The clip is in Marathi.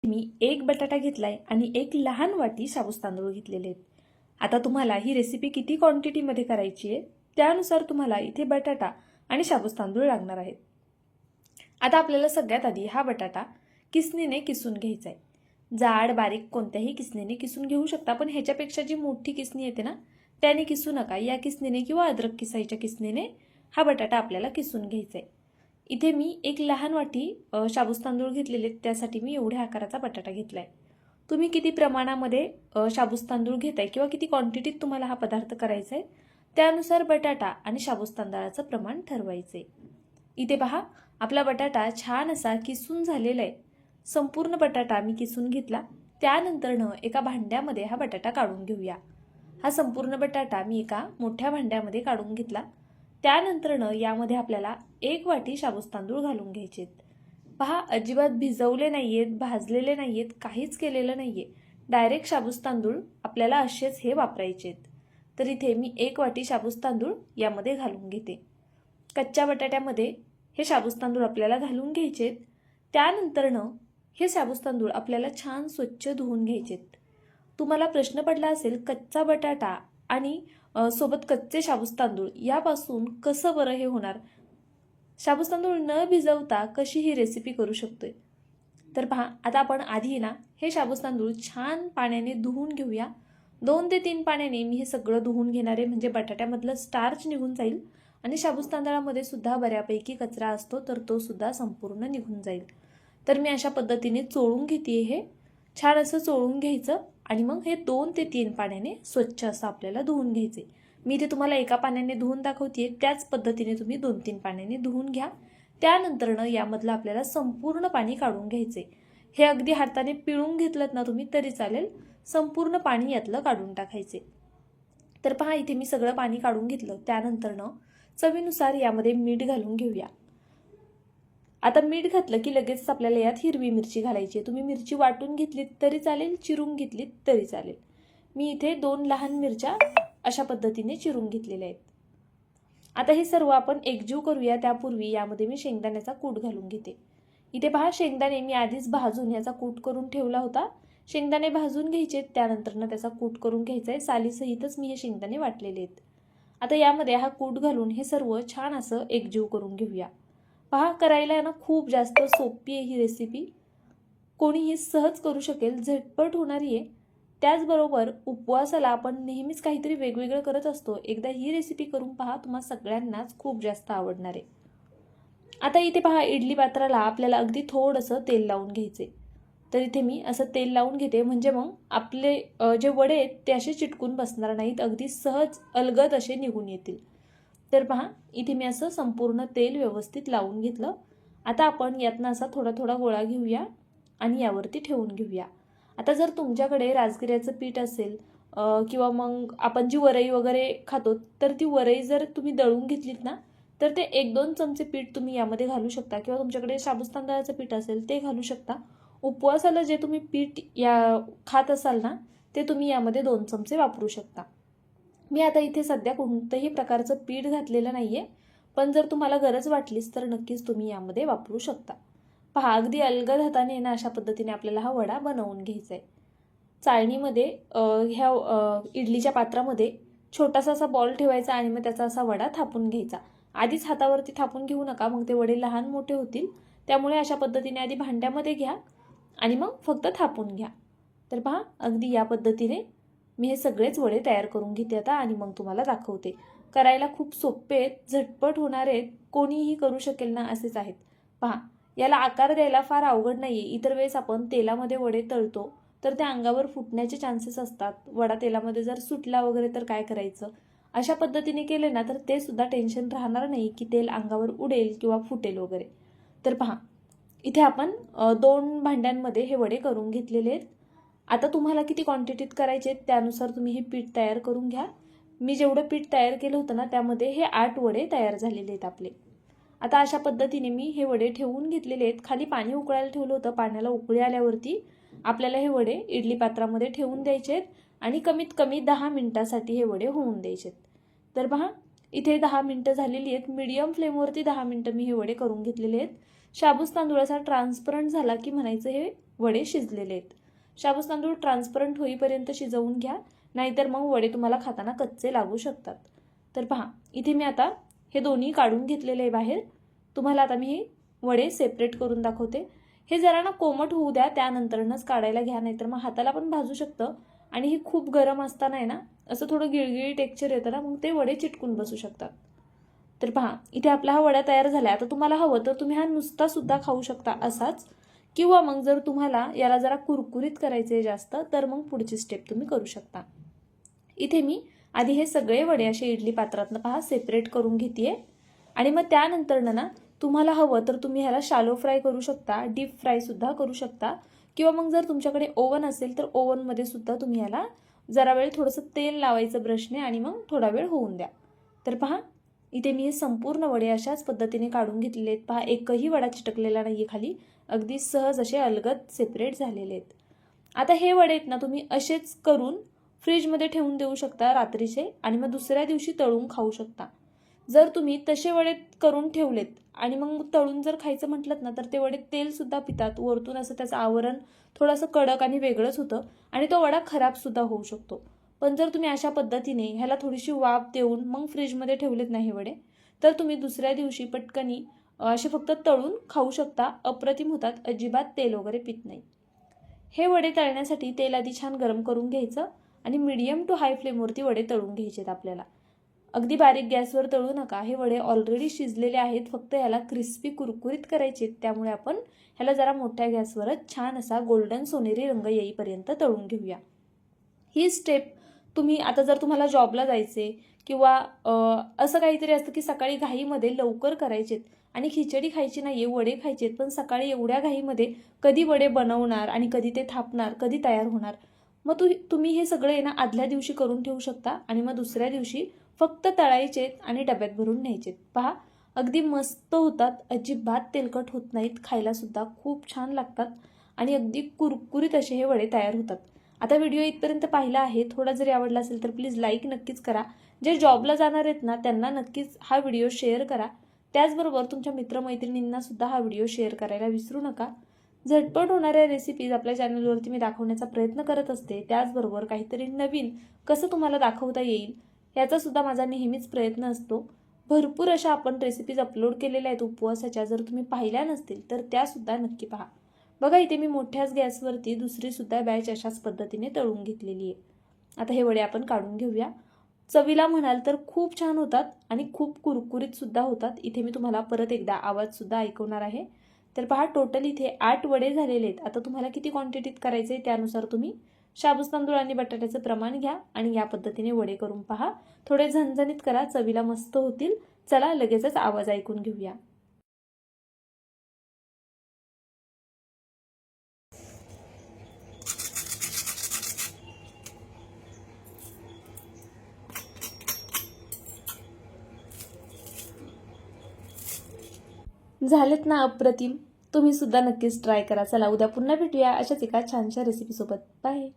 मी एक बटाटा घेतलाय आणि एक लहान वाटी शाबूस तांदूळ घेतलेले आहेत। आता तुम्हाला ही रेसिपी किती क्वांटिटीमध्ये करायची आहे त्यानुसार तुम्हाला इथे बटाटा आणि शाबूस तांदूळ लागणार आहेत। आता आपल्याला सगळ्यात आधी हा बटाटा किसणीने किसून घ्यायचा आहे। जाड बारीक कोणत्याही किसणीने किसून घेऊ शकता, पण ह्याच्यापेक्षा जी मोठी किसणी येते ना त्याने किसू नका। या किसणीने किंवा अद्रक किसायच्या किसणीने हा बटाटा आपल्याला किसून घ्यायचा आहे। इथे मी एक लहान वाटी शाबूस तांदूळ घेतलेले, त्यासाठी मी एवढ्या आकाराचा बटाटा घेतलाय। तुम्ही किती प्रमाणामध्ये शाबूस तांदूळ घेताय किंवा किती क्वांटिटीत तुम्हाला हा पदार्थ करायचा आहे त्यानुसार बटाटा आणि शाबूस तांदळाचं प्रमाण ठरवायचे। इथे पहा, आपला बटाटा छान असा किसून झालेला आहे। संपूर्ण बटाटा मी किसून घेतला। त्यानंतरनं एका भांड्यामध्ये हा बटाटा काढून घेऊया। हा संपूर्ण बटाटा मी एका मोठ्या भांड्यामध्ये काढून घेतला। त्यानंतरनं यामध्ये आपल्याला एक वाटी शाबूस तांदूळ घालून घ्यायचे। पहा, अजिबात भिजवले नाहीयेत, भाजलेले नाहीयेत, काहीच केलेलं नाहीये। डायरेक्ट शाबूस तांदूळ आपल्याला असेच हे वापरायचे। तर इथे मी एक वाटी शाबूस तांदूळ यामध्ये घालून घेते। कच्च्या बटाट्यामध्ये हे शाबूस तांदूळ आपल्याला घालून घ्यायचे। त्यानंतरनं हे शाबूस तांदूळ आपल्याला छान स्वच्छ धुवून घ्यायचे। तुम्हाला प्रश्न पडला असेल, कच्चा बटाटा आणि सोबत कच्चे शाबूस तांदूळ यापासून कसं बरं हे होणार, शाबूस तांदूळ न भिजवता कशी ही रेसिपी करू शकतोय। तर पहा, आता आपण आधी ना हे शाबूस तांदूळ छान पाण्याने धुवून घेऊया। 2 ते 3 पाण्याने मी हे सगळं धुवून घेणार आहे, म्हणजे बटाट्यामधलं स्टार्च निघून जाईल आणि शाबूस तांदळामध्ये सुद्धा बऱ्यापैकी कचरा असतो, तर तो सुद्धा संपूर्ण निघून जाईल। तर मी अशा पद्धतीने चोळून घेते। हे छान असं चोळून घ्यायचं आणि मग हे 2 ते 3 पाण्याने स्वच्छ असं आपल्याला धुवून घ्यायचे। मी इथे तुम्हाला एका पाण्याने धुवून दाखवतेय, त्याच पद्धतीने तुम्ही 2-3 पाण्याने धुवून घ्या। त्यानंतरनं यामधलं आपल्याला संपूर्ण पाणी काढून घ्यायचे। हे अगदी हाताने पिळून घेतलं ना तुम्ही तरी चालेल, संपूर्ण पाणी यातलं काढून टाकायचे। तर पहा, इथे मी सगळं पाणी काढून घेतलं। त्यानंतरनं चवीनुसार यामध्ये मीठ घालून घेऊया। आता मीठ घातलं की लगेच आपल्याला यात हिरवी मिरची घालायची आहे। तुम्ही मिरची वाटून घेतलीत तरी चालेल, चिरून घेतलीत तरी चालेल। मी इथे 2 लहान मिरच्या अशा पद्धतीने चिरून घेतलेल्या आहेत। आता हे सर्व आपण एकजीव करूया। त्यापूर्वी यामध्ये मी शेंगदाण्याचा कूट घालून घेते। इथे पहा, शेंगदाणे मी आधीच भाजून याचा कूट करून ठेवला होता। शेंगदाणे भाजून घ्यायचे, त्यानंतरनं त्याचा कूट करून घ्यायचा आहे। सालीसहितच मी हे शेंगदाणे वाटलेले आहेत। आता यामध्ये हा कूट घालून हे सर्व छान असं एकजीव करून घेऊया। पहा, करायला ना खूप जास्त सोपी आहे ही रेसिपी, कोणीही सहज करू शकेल, झटपट होणारी आहे। त्याचबरोबर उपवासाला आपण नेहमीच काहीतरी वेगवेगळं करत असतो, एकदा ही रेसिपी करून पहा, तुम्हा सगळ्यांनाच खूप जास्त आवडणार आहे। आता इथे पहा, इडली पात्राला आपल्याला अगदी थोडंसं तेल लावून घ्यायचे। तर इथे मी असं तेल लावून घेते, म्हणजे मग आपले जे वडे आहेत ते असे चिटकून बसणार नाहीत, अगदी सहज अलगद असे निघून येतील। तर पहा, इथे मी असं संपूर्ण तेल व्यवस्थित लावून घेतलं। आता आपण यातनं असा थोडा थोडा गोळा घेऊया आणि यावरती ठेवून घेऊया। आता जर तुमच्याकडे राजगिऱ्याचं पीठ असेल किंवा मग आपण जी वरई वगैरे खातो, तर ती वरई जर तुम्ही दळून घेतलीत ना तर ते 1-2 चमचे पीठ तुम्ही यामध्ये घालू शकता, किंवा तुमच्याकडे शाबूस तांदळाचं पीठ असेल ते घालू शकता। उपवासाला जे तुम्ही पीठ खात असाल ना ते तुम्ही यामध्ये 2 चमचे वापरू शकता। मी आता इथे सध्या कोणत्याही प्रकारचं पीठ घातलेलं नाहीये, पण जर तुम्हाला गरज वाटलीच तर नक्कीच तुम्ही यामध्ये वापरू शकता। पहा, अगदी अलगद हाताने ना अशा पद्धतीने आपल्याला हा वडा बनवून घ्यायचा आहे। चाळणीमध्ये ह्या इडलीच्या पात्रामध्ये छोटासा असा बॉल ठेवायचा आणि मग त्याचा असा वडा थापून घ्यायचा। आधीच हातावरती थापून घेऊ नका, मग ते वडे लहान मोठे होतील। त्यामुळे अशा पद्धतीने आधी भांड्यामध्ये घ्या आणि मग फक्त थापून घ्या। तर पहा, अगदी या पद्धतीने मी हे सगळेच वडे तयार करून घेते आता आणि मग तुम्हाला दाखवते। करायला खूप सोपे आहेत, झटपट होणार आहेत, कोणीही करू शकेल ना असेच आहेत। पहा, याला आकार द्यायला फार अवघड नाहीये। इतर वेळेस आपण तेलामध्ये वडे तळतो तर त्या अंगावर फुटण्याचे चान्सेस असतात। वडा तेलामध्ये जर सुटला वगैरे तर काय करायचं, अशा पद्धतीने केले ना तर ते सुद्धा टेन्शन राहणार नाही की तेल अंगावर उडेल किंवा फुटेल वगैरे। तर पहा, इथे आपण 2 भांड्यांमध्ये हे वडे करून घेतलेले आहेत। आता तुम्हाला किती क्वांटिटीत करायचे त्यानुसार तुम्ही हे पीठ तयार करून घ्या। मी जेवढं पीठ तयार केलं होतं ना त्यामध्ये हे 8 वडे तयार झालेले आहेत आपले। आता अशा पद्धतीने मी हे वडे ठेवून घेतलेले आहेत। खाली पाणी उकळायला ठेवलं होतं, पाण्याला उकळी आल्यावरती आपल्याला हे वडे इडली पात्रामध्ये ठेवून द्यायचे आहेत आणि कमीत कमी 10 मिनिटांसाठी हे वडे होऊन द्यायचे आहेत। तर पहा, इथे 10 मिनिटं झालेली आहेत। मीडियम फ्लेमवरती 10 मिनिटं मी हे वडे करून घेतलेले आहेत। शाबूस तांदूळ असा ट्रान्सपरंट झाला की म्हणायचं हे वडे शिजलेले आहेत. शाबूस तांदूळ ट्रान्सपरंट होईपर्यंत शिजवून घ्या, नाहीतर मग वडे तुम्हाला खाताना कच्चे लागू शकतात. तर पहा, इथे मी आता हे दोन्ही काढून घेतलेले आहे बाहेर. तुम्हाला आता मी हे वडे सेपरेट करून दाखवते. हे जरा ना कोमट होऊ द्या, त्यानंतरच काढायला घ्या, नाहीतर मग हाताला पण भाजू शकतं. आणि हे खूप गरम असताना आहे ना, असं थोडं गिळगिळी टेक्स्चर येतं ना, मग ते वडे चिटकून बसू शकतात. तर पहा, इथे आपला हा वडा तयार झाला. आता तुम्हाला हवं तर तुम्ही हा नुसता सुद्धा खाऊ शकता असाच, किंवा मग जर तुम्हाला याला जरा कुरकुरीत करायचे जास्त, तर मग पुढची स्टेप तुम्ही करू शकता. इथे मी आधी हे सगळे वडे असे इडली पात्रातनं पहा सेपरेट करून घेते. आणि मग त्यानंतर ना तुम्हाला हवं तर तुम्ही ह्याला शालो फ्राय करू शकता, डीप फ्राय सुद्धा करू शकता, किंवा मग जर तुमच्याकडे ओव्हन असेल तर ओव्हनमध्ये सुद्धा तुम्ही ह्याला जरा वेळ थोडंसं तेल लावायचं ब्रशने आणि मग थोडा वेळ होऊन द्या. तर पहा, इथे मी हे संपूर्ण वडे अशाच पद्धतीने काढून घेतलेले आहेत. पहा, एकही वडा चिटकलेला नाहीये खाली, अगदी सहज असे अलगद सेपरेट झालेले आहेत. आता हे वडे आहेत ना तुम्ही असेच करून फ्रीजमध्ये ठेवून देऊ शकता रात्रीचे, आणि मग दुसऱ्या दिवशी तळून खाऊ शकता. जर तुम्ही तसे वडे करून ठेवलेत आणि मग तळून जर खायचं म्हटलं ना, तर ते वडे तेल सुद्धा पितात, वरतून असं त्याचं आवरण थोडंसं कडक आणि वेगळंच होतं, आणि तो वडा खराब सुद्धा होऊ शकतो. पण जर तुम्ही अशा पद्धतीने ह्याला थोडीशी वाफ देऊन मग फ्रीजमध्ये ठेवलेत नाही वडे, तर तुम्ही दुसऱ्या दिवशी पटकनी असे फक्त तळून खाऊ शकता. अप्रतिम होतात, अजिबात तेल वगैरे पित नाही. हे वडे तळण्यासाठी तेल आधी छान गरम करून घ्यायचं आणि मीडियम टू हाय फ्लेमवरती वडे तळून घ्यायचेत आपल्याला. अगदी बारीक गॅसवर तळू नका, हे वडे ऑलरेडी शिजलेले आहेत, फक्त ह्याला क्रिस्पी कुरकुरीत करायचे. त्यामुळे आपण ह्याला जरा मोठ्या गॅसवरच छान असा गोल्डन सोनेरी रंग येईपर्यंत तळून घेऊया. ही स्टेप तुम्ही आता जर तुम्हाला जॉबला जायचे किंवा असं काहीतरी असतं की सकाळी घाईमध्ये लवकर करायचेत आणि खिचडी खायची नाहीये, वडे खायचेत, पण सकाळी एवढ्या घाईमध्ये कधी वडे बनवणार आणि कधी ते थापणार, कधी तयार होणार, मग तुम्ही हे सगळे ना आदल्या दिवशी करून ठेवू शकता आणि मग दुसऱ्या दिवशी फक्त तळायचेत आणि डब्यात भरून न्यायचेत. पहा, अगदी मस्त होतात, अजिबात तेलकट होत नाहीत, खायला सुद्धा खूप छान लागतात आणि अगदी कुरकुरीत असे हे वडे तयार होतात. आता व्हिडिओ इथपर्यंत पाहिला आहे, थोडा जरी आवडला असेल तर प्लीज लाईक नक्कीच करा. जे जॉबला जाणार आहेत ना त्यांना नक्कीच हा व्हिडिओ शेअर करा. त्याचबरोबर तुमच्या मित्रमैत्रिणींना सुद्धा हा व्हिडिओ शेअर करायला विसरू नका. झटपट होणाऱ्या रेसिपीज आपल्या चॅनलवरती मी दाखवण्याचा प्रयत्न करत असते. त्याचबरोबर काहीतरी नवीन कसं तुम्हाला दाखवता येईल याचा सुद्धा माझा नेहमीच प्रयत्न असतो. भरपूर अशा आपण रेसिपीज अपलोड केलेल्या आहेत उपवासाच्या, जर तुम्ही पाहिल्या नसतील तर त्या सुद्धा नक्की पहा. बघा, इथे मी मोठ्याच गॅसवरती दुसरी सुद्धा बॅच अशाच पद्धतीने तळून घेतलेली आहे. आता हे वडे आपण काढून घेऊया. चवीला म्हणाल तर खूप छान होतात आणि खूप कुरकुरीत सुद्धा होतात. इथे मी तुम्हाला परत एकदा आवाज सुद्धा ऐकवणार आहे. तर पहा, टोटल इथे 8 वडे झालेले आहेत. आता तुम्हाला किती क्वांटिटीत करायचे त्यानुसार तुम्ही शाबूस तांदूळ आणि बटाट्याचं प्रमाण घ्या आणि या पद्धतीने वडे करून पहा. थोडे झणझणीत करा, चवीला मस्त होतील. चला लगेचच आवाज ऐकून घेऊया. झालेत ना अप्रतिम. तुम्ही सुद्धा नक्कीच ट्राय करा. चला उद्या पुन्हा भेटूया अशाच एका छानशा रेसिपीसोबत. बाय.